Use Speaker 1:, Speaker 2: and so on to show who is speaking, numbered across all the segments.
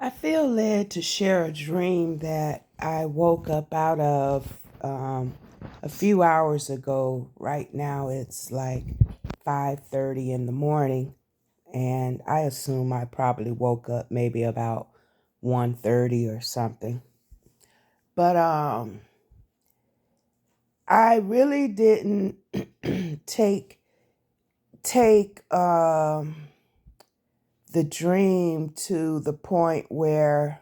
Speaker 1: I feel led to share a dream that I woke up out of a few hours ago. Right now it's like 5:30 in the morning, and I assume I probably woke up maybe about 1:30 or something. But I really didn't take the dream to the point where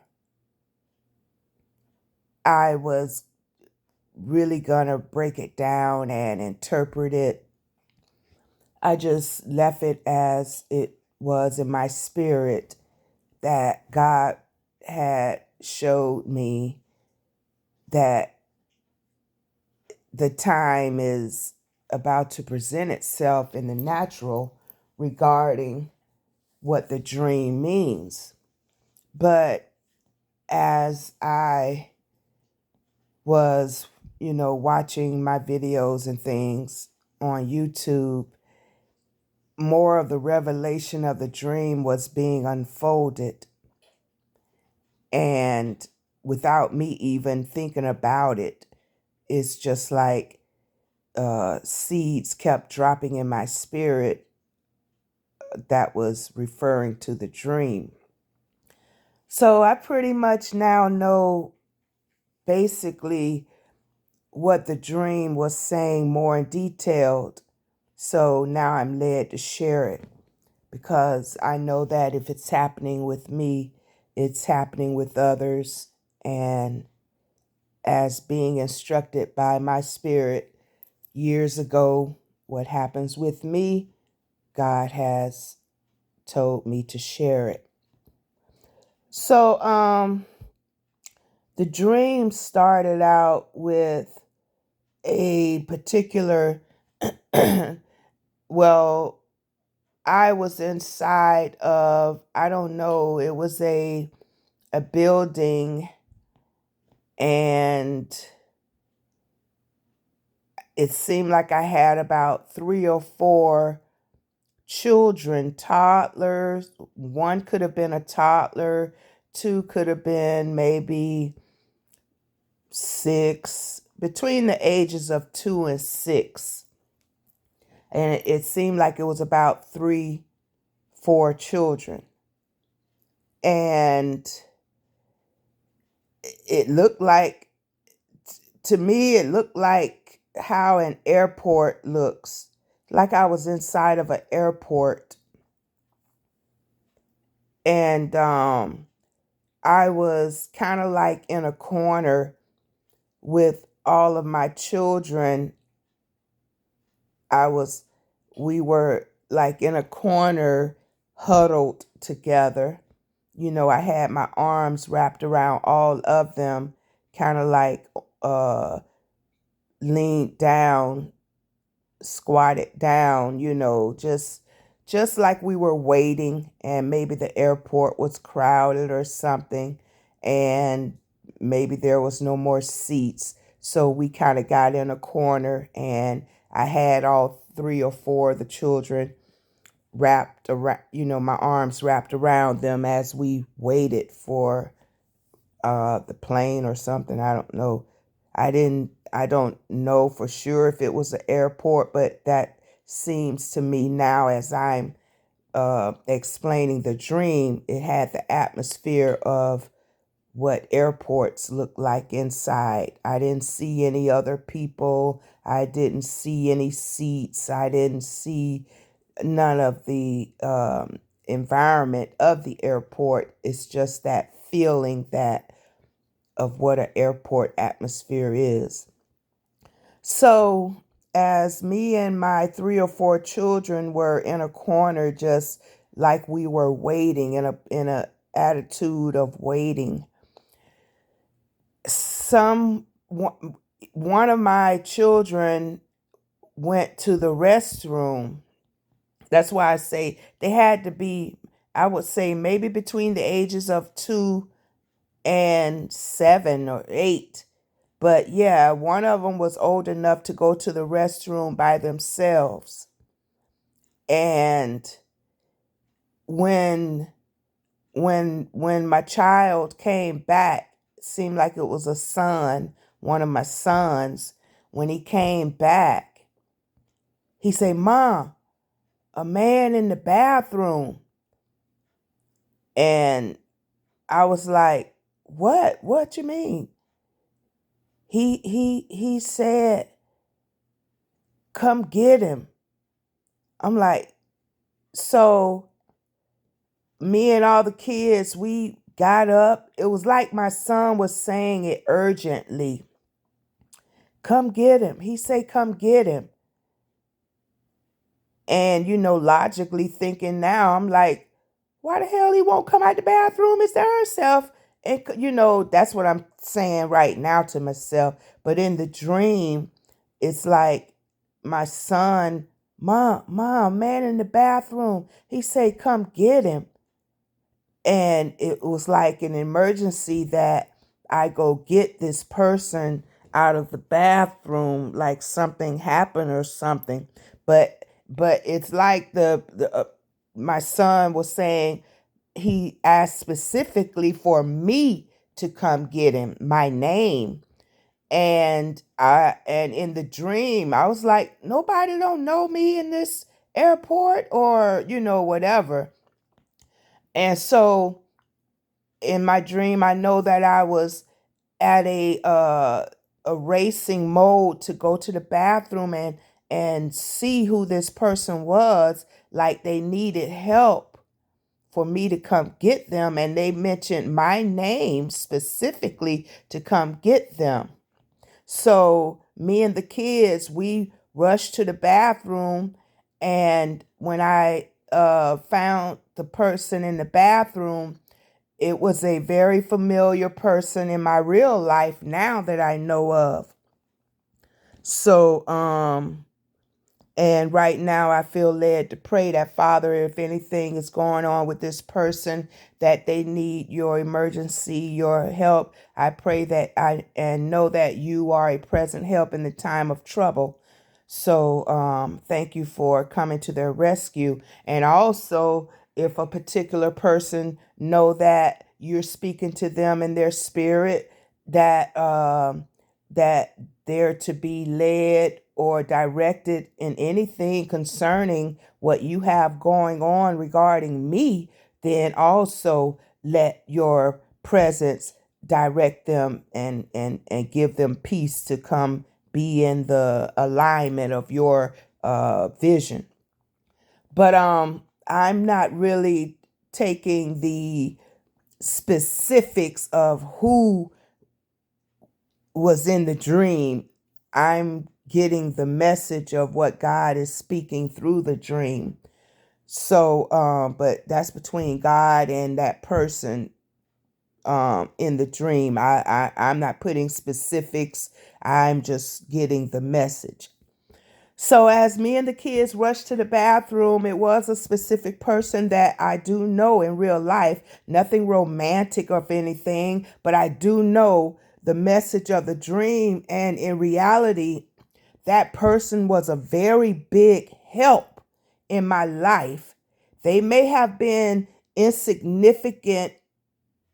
Speaker 1: I was really gonna break it down and interpret it. I just left it as it was in my spirit that God had showed me that the time is about to present itself in the natural regarding what the dream means. But as I was, watching my videos and things on YouTube, more of the revelation of the dream was being unfolded. And without me even thinking about it, it's just like seeds kept dropping in my spirit that was referring to the dream. So I pretty much now know basically what the dream was saying more in detail. So now I'm led to share it because I know that if it's happening with me, it's happening with others. And as being instructed by my spirit years ago, what happens with me, God has told me to share it. So, the dream started out with a particular, well, I was inside of, I don't know, it was a building, and it seemed like I had about 3 or 4 children, toddlers. One could have been a toddler, two could have been maybe 6, between the ages of 2 and 6. And it seemed like it was about 3, 4 children. And it looked like, to me, it looked like how an airport looks. Like I was inside of an airport. And I was kind of like in a corner with all of my children. We were like in a corner, huddled together. I had my arms wrapped around all of them, kind of like uh, leaned down, squatted down, just like we were waiting, and maybe the airport was crowded or something, and maybe there was no more seats. So we kind of got in a corner, and I had all 3 or 4 of the children wrapped around, my arms wrapped around them as we waited for the plane or something. I don't know. I don't know for sure if it was an airport, but that seems to me now, as I'm explaining the dream, it had the atmosphere of what airports look like inside. I didn't see any other people. I didn't see any seats. I didn't see none of the environment of the airport. It's just that feeling that of what an airport atmosphere is. So, as me and my 3 or 4 children were in a corner, just like we were waiting in a attitude of waiting, one of my children went to the restroom. That's why I say they had to be, I would say, maybe between the ages of 2 and 7 or 8. But yeah, one of them was old enough to go to the restroom by themselves. And when when my child came back, it seemed like it was a son, one of my sons. When he came back, he said, "Mom, a man in the bathroom." And I was like, "What? What you mean?" He said, "Come get him." I'm like, so me and all the kids, we got up. It was like my son was saying it urgently. "Come get him." He said, "Come get him." And, logically thinking now, I'm like, why the hell he won't come out the bathroom his darn self? And, that's what I'm saying right now to myself. But in the dream, it's like my son, Mom, man in the bathroom. He said, "Come get him." And it was like an emergency that I go get this person out of the bathroom, like something happened or something. But it's like the my son was saying, he asked specifically for me to come get him, my name. And in the dream, I was like, nobody don't know me in this airport, or whatever. And so in my dream, I know that I was at a racing mode to go to the bathroom and see who this person was, like they needed help for me to come get them, and they mentioned my name specifically to come get them. So me and the kids, we rushed to the bathroom, and when I found the person in the bathroom, it was a very familiar person in my real life now that I know of. So, and right now I feel led to pray that, Father, if anything is going on with this person, that they need your emergency, your help, I pray that and know that you are a present help in the time of trouble. So thank you for coming to their rescue. And also, if a particular person know that you're speaking to them in their spirit, that they're to be led or directed in anything concerning what you have going on regarding me, then also let your presence direct them and give them peace to come be in the alignment of your vision. But I'm not really taking the specifics of who was in the dream. I'm getting the message of what God is speaking through the dream. So, but that's between God and that person in the dream. I'm not putting specifics. I'm just getting the message. So as me and the kids rushed to the bathroom, it was a specific person that I do know in real life. Nothing romantic of anything, but I do know the message of the dream. And in reality, that person was a very big help in my life. They may have been insignificant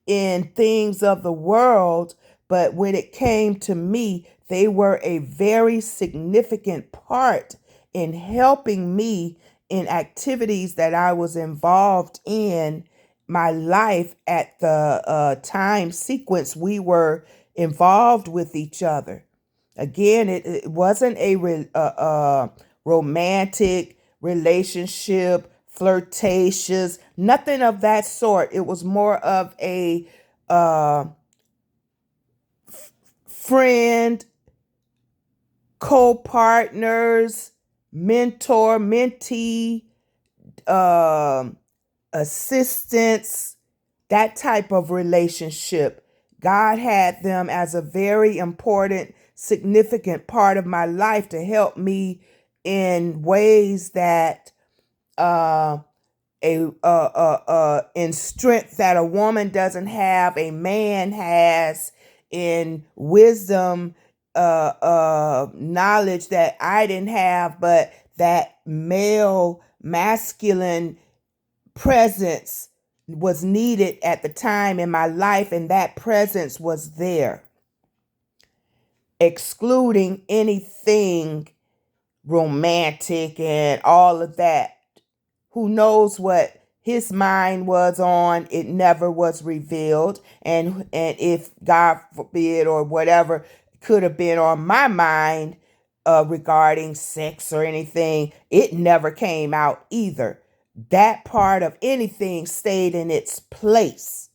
Speaker 1: in things of the world, but when it came to me, they were a very significant part in helping me in activities that I was involved in my life at the time sequence we were involved with each other. Again, it wasn't a romantic relationship, flirtatious, nothing of that sort. It was more of a uh, friend, co-partners, mentor, mentee, um, assistance, that type of relationship. God had them as a very important, significant part of my life to help me in ways that in strength that a woman doesn't have, a man has, in wisdom, knowledge that I didn't have, but that male masculine presence was needed at the time in my life, and that presence was there, excluding anything romantic and all of that. Who knows what his mind was on? It never was revealed. And if God forbid or whatever could have been on my mind regarding sex or anything, it never came out either. That part of anything stayed in its place.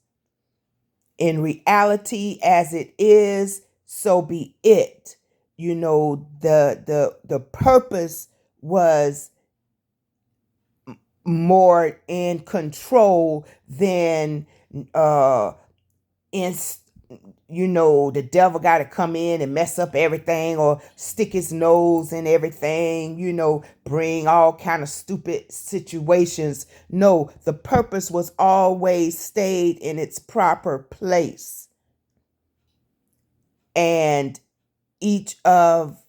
Speaker 1: In reality, as it is, so be it. You know, the purpose was more in control than in the devil got to come in and mess up everything or stick his nose in everything, bring all kind of stupid situations. No, the purpose was always stayed in its proper place. And each of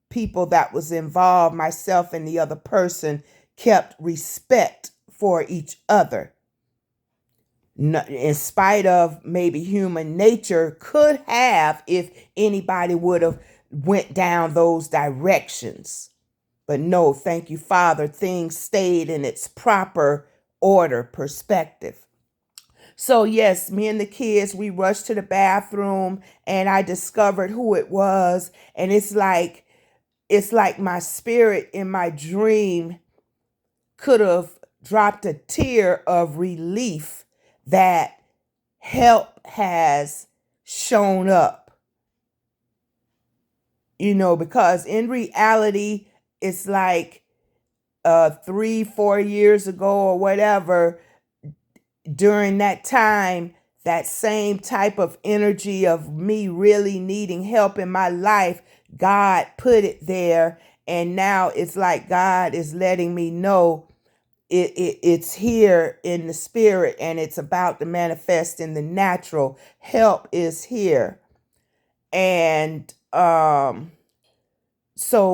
Speaker 1: people that was involved, myself and the other person, kept respect for each other. In spite of maybe human nature could have, if anybody would have went down those directions. But no, thank you, Father, things stayed in its proper order, perspective. So yes, me and the kids, we rushed to the bathroom and I discovered who it was. And it's like my spirit in my dream could have dropped a tear of relief that help has shown up. Because in reality, it's like 3-4 years ago or whatever, during that time, that same type of energy of me really needing help in my life, God put it there. And now it's like God is letting me know it's here in the spirit and it's about to manifest in the natural. Help is here. And so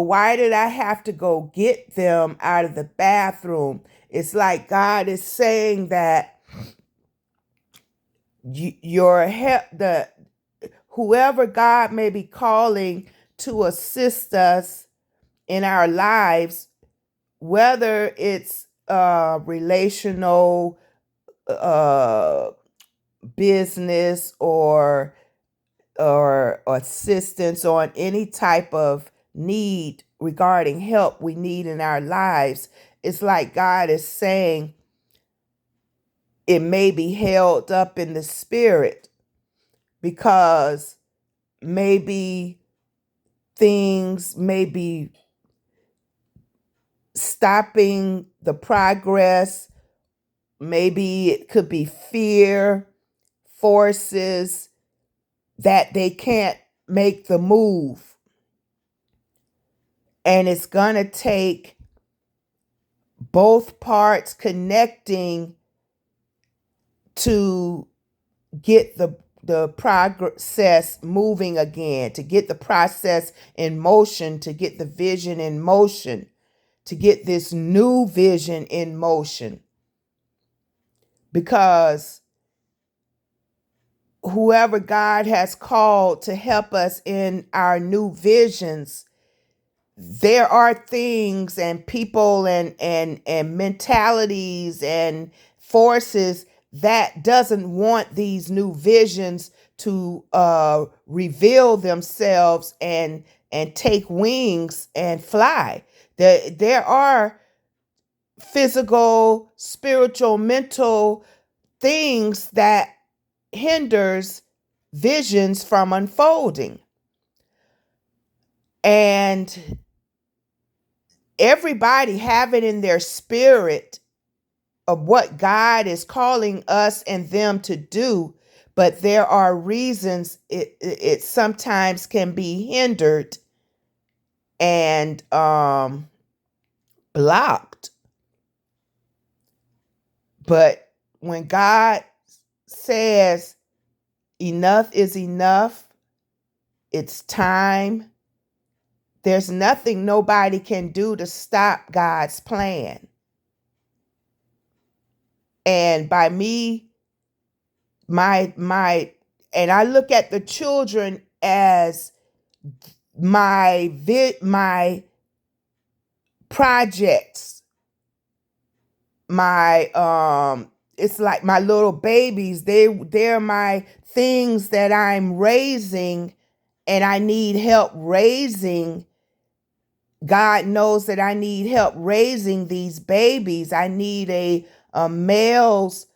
Speaker 1: why did I have to go get them out of the bathroom? It's like God is saying that your help, whoever God may be calling to assist us in our lives, whether it's relational, business, or assistance on any type of need regarding help we need in our lives, it's like God is saying it may be held up in the spirit because maybe things may be stopping the progress. Maybe it could be fear, forces that they can't make the move. And it's going to take both parts connecting to get the process moving again, to get the process in motion, to get the vision in motion, to get this new vision in motion. Because whoever God has called to help us in our new visions, there are things and people and mentalities and forces that doesn't want these new visions to reveal themselves and take wings and fly. There are physical, spiritual, mental things that hinders visions from unfolding. And everybody have it in their spirit of what God is calling us and them to do, but there are reasons it sometimes can be hindered and blocked. But when God says enough is enough, it's time, there's nothing nobody can do to stop God's plan. And by me, and I look at the children as my projects, it's like my little babies. They're my things that I'm raising, and I need help raising. God knows that I need help raising these babies. I need a male's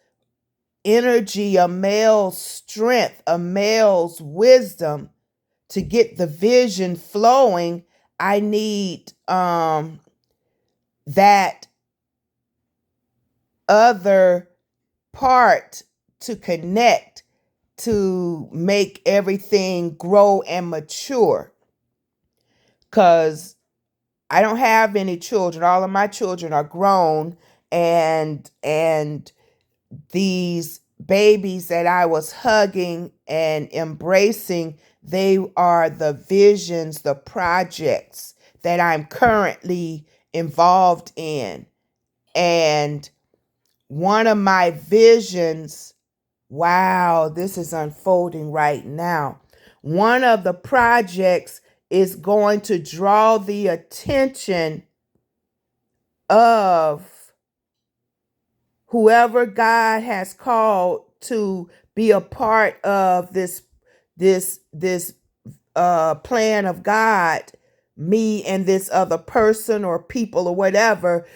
Speaker 1: energy, a male's strength, a male's wisdom to get the vision flowing. I need that other part to connect to make everything grow and mature. Because I don't have any children. All of my children are grown, and these babies that I was hugging and embracing, they are the visions, the projects that I'm currently involved in. And one of my visions, wow, this is unfolding right now. One of the projects is going to draw the attention of whoever God has called to be a part of this plan of God, me and this other person or people or whatever.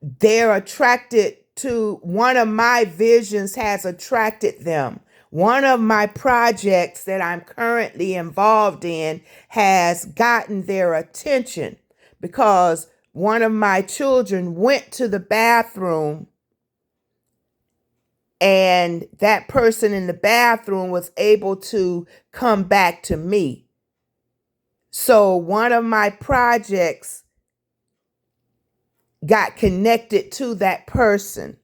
Speaker 1: They're attracted to one of my visions, has attracted them. One of my projects that I'm currently involved in has gotten their attention because one of my children went to the bathroom, and that person in the bathroom was able to come back to me. So one of my projects got connected to that person.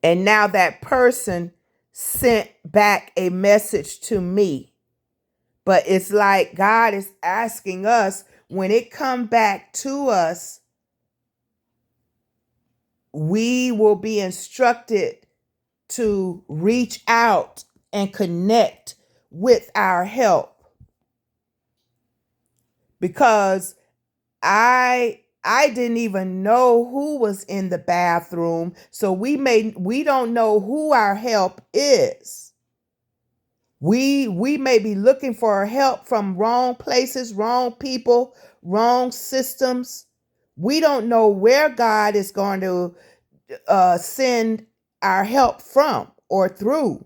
Speaker 1: And now that person sent back a message to me. But it's like God is asking us, when it come back to us, we will be instructed to reach out and connect with our help. Because I didn't even know who was in the bathroom, so we don't know who our help is. We may be looking for help from wrong places, wrong people, wrong systems. We don't know where God is going to send our help from or through.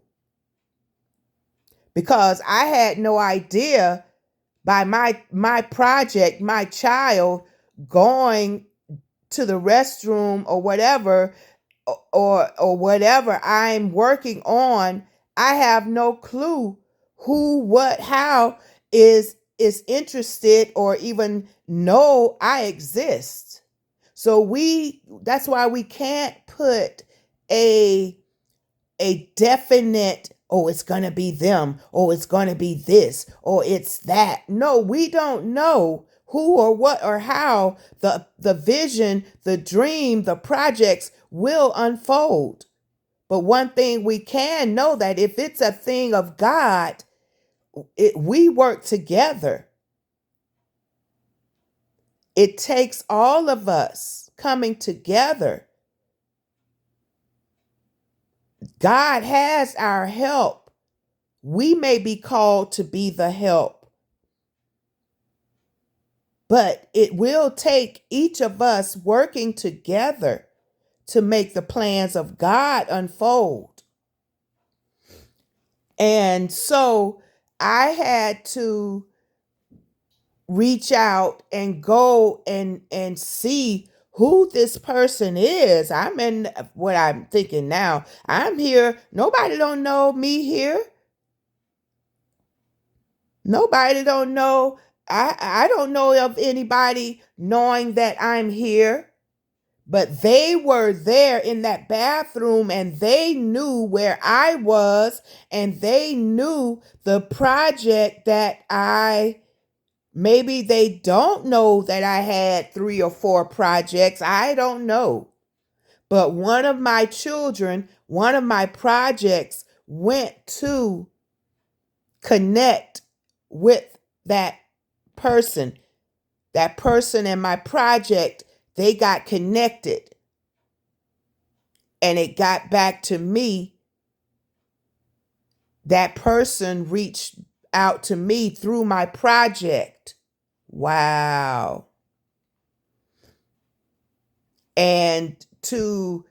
Speaker 1: Because I had no idea by my project, my child going to the restroom or whatever, or whatever I'm working on, I have no clue who, what, how is interested or even know I exist. So that's why we can't put a definite, oh, it's going to be them, or it's going to be this, or it's that. No, we don't know who or what or how the vision, the dream, the projects will unfold. But one thing we can know, that if it's a thing of God, we work together. It takes all of us coming together. God has our help. We may be called to be the help, but it will take each of us working together to make the plans of God unfold. And so I had to reach out and go and see who this person is. I'm in what I'm thinking now. I'm here. Nobody don't know me here. Nobody don't know. I don't know of anybody knowing that I'm here. But they were there in that bathroom, and they knew where I was, and they knew the project that maybe they don't know that I had 3 or 4 projects. I don't know. But one of my children, one of my projects went to connect with that person. That person in my project, they got connected. And it got back to me. That person reached out to me through my project. Wow. And to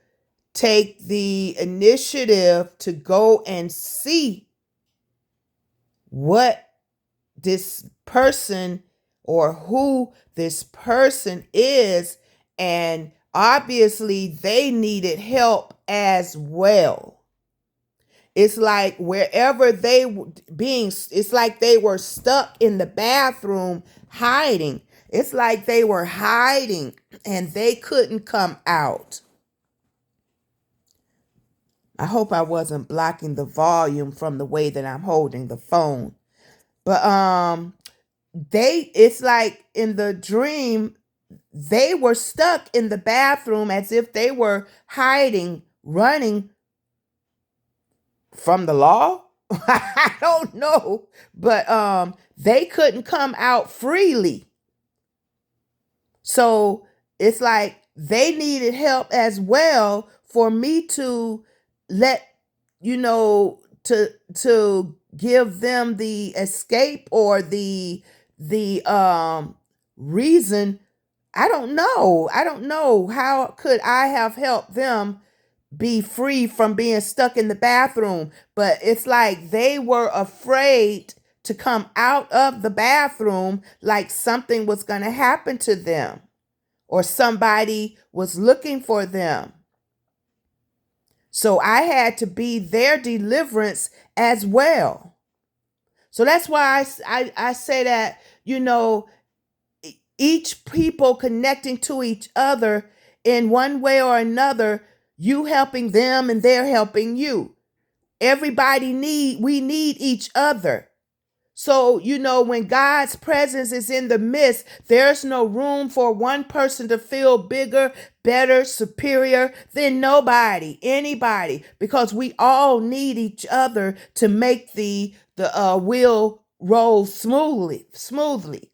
Speaker 1: take the initiative to go and see what this person or who this person is. And obviously, they needed help as well. It's like wherever it's like they were stuck in the bathroom hiding. It's like they were hiding and they couldn't come out. I hope I wasn't blocking the volume from the way that I'm holding the phone. But it's like in the dream, they were stuck in the bathroom as if they were hiding, running from the law. I don't know, but they couldn't come out freely. So it's like they needed help as well for me to let to give them the escape or the reason. I don't know how could I have helped them be free from being stuck in the bathroom. But it's like they were afraid to come out of the bathroom, like something was going to happen to them or somebody was looking for them. So I had to be their deliverance as well. So that's why I say that, each people connecting to each other in one way or another, you helping them and they're helping you. We need each other. So, when God's presence is in the midst, there's no room for one person to feel bigger, better, superior than anybody, because we all need each other to make the wheel roll smoothly.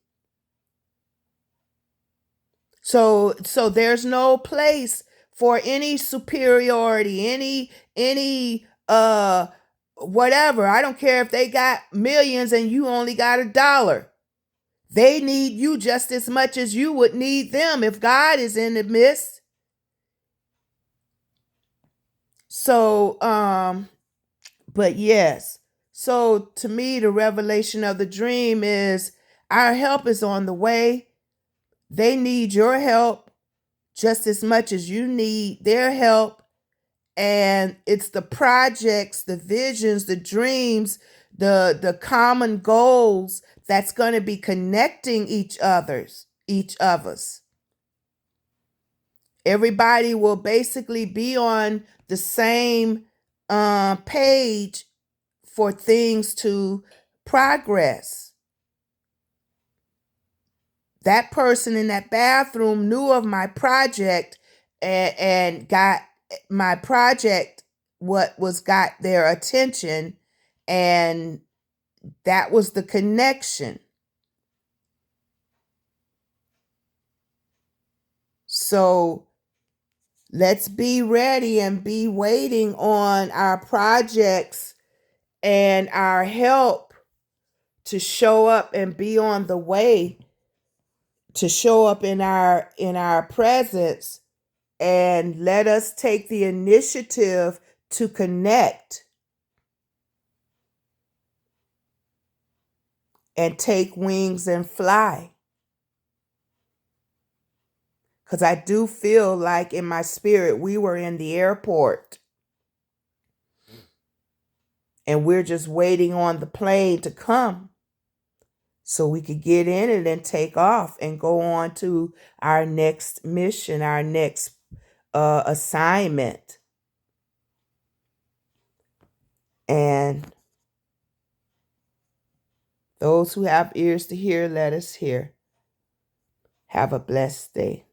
Speaker 1: So there's no place for any superiority, any whatever. I don't care if they got millions and you only got $1. They need you just as much as you would need them if God is in the midst. So but yes. So to me, the revelation of the dream is our help is on the way. They need your help just as much as you need their help. And it's the projects, the visions, the dreams, the common goals that's going to be connecting each of us. Everybody will basically be on the same page for things to progress. That person in that bathroom knew of my project and got my project got their attention, and that was the connection. So let's be ready and be waiting on our projects and our help to show up and be on the way, to show up in our presence, and let us take the initiative to connect and take wings and fly. Because I do feel like in my spirit, we were in the airport and we're just waiting on the plane to come so we could get in it and take off and go on to our next mission, our next assignment. And those who have ears to hear, let us hear. Have a blessed day.